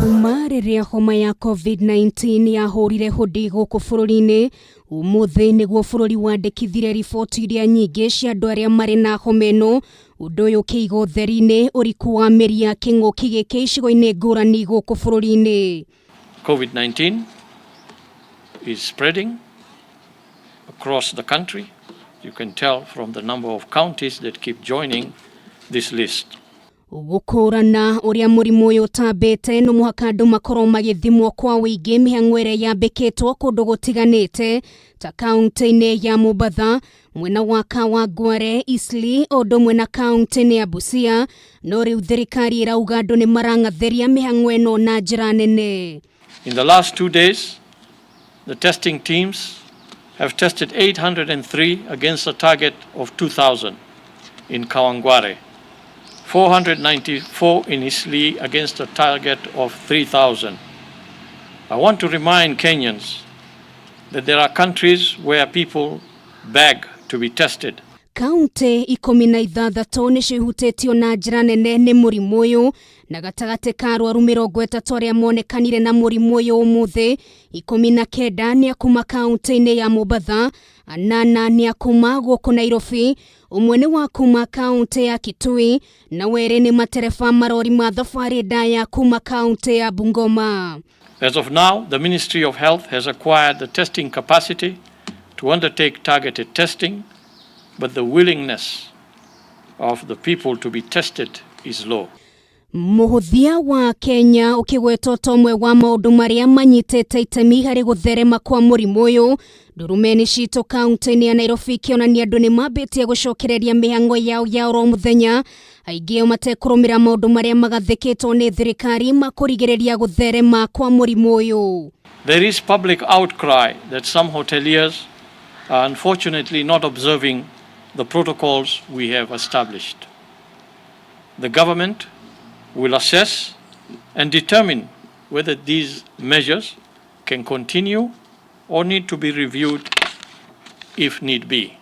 Kuuma riria homa ya COVID-19 yahurire hudi guku bururi-ini, umuthi niguo bururi wandikithire riboti iria nyingi cia andu aria mari na homa ino, undu uyu ukiiga utheri-ini uriku wa miria king'uki giki icigo-ini ngurani guku bururi-ini. COVID-19 is spreading across the country. You can tell from the number of counties that keep joining this list. Gukurana uria murimu uyu utambite no muhaka andu makorwo magithimwo kwa wingi mihang'o-ini yambikitwo kundu gutiganite ta kaunti-ini ya Mombasa, mwena wa Kawangware, Eastleigh, ondo mwena kaunti-ini ya Busia, no riu thirikari irauga andu ni marang'atheria mihang'o ino na njira nene. In the last 2 days, the testing teams have tested 803 against a target of 2,000 in Kawangware, 494 in Eastleigh against a target of 3,000. I want to remind Kenyans that there are countries where people beg to be tested. Kaunti 16 ni cihutitio na njira nene ni murimu uyu, na gatagati ka arwaru 30 aria monekanire na murimu uyu umuthi, 19 ni akuma kaunti-ini ya Mombasa, 8 ni akuma guku Nairobi, umwe ni wa kuma kaunti ya Kitui, na weri ni matereba marori ma thabari ndaya kuma kaunti ya Bungoma. As of now, the Ministry of Health has acquired the testing capacity to undertake targeted testing, but the willingness of the people to be tested is low. Muhuthia wa Kenya ukigwetwo tomwe wa maundu maria manyitete itemi hari gutherema kwa murimu uyu, ndurumeni citu kaunti-ini ya Nairobi kionania andu ni mambitie gucokereria mihang'o yao ya oro muthenya, aingi matekurumira maundu maria magathikitwo ni thirikari makurigireria gutherema kwa murimu uyu. There is public outcry that some hoteliers are unfortunately not observing the protocols we have established. The government will assess and determine whether these measures can continue or need to be reviewed if need be.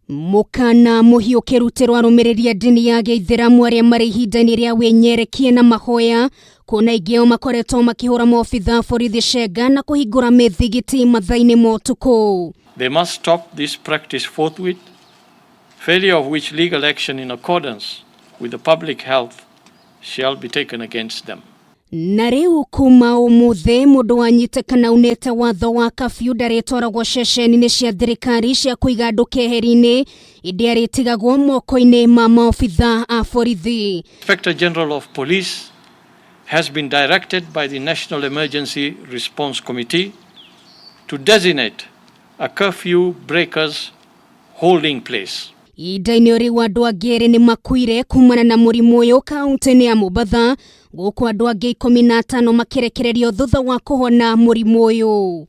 Mukana muhiu kirutirwa arumiriria dini ya Gĩithĩramu aria mari ihinda-ini ria wenyerekie na mahoya, kuna ingĩ makoretwo makihura maobitha borithi cenga na kuhingura mithigiti mathaa-ini ma ũtukũ. They must stop this practice forthwith, failure of which legal action in accordance with the public health shall be taken against them. Na riu kuma umuthi mundu wanyitekana unete watho wa kafyu ndaritwaragwo ceceni-ini cia thirikari cia kuiga andu keheri-ini indi aritigagwo moko-ini ma maobitha a borithi. Inspector General of Police has been directed by the National Emergency Response Committee to designate a curfew breakers holding place. Ihinda-ini riu andu angĩ ni makuire kumana na murimu uyu kaunti-ini ya Mombasa, guku andu angĩ 15 makirekererio thutha wa kuhona murimu uyu.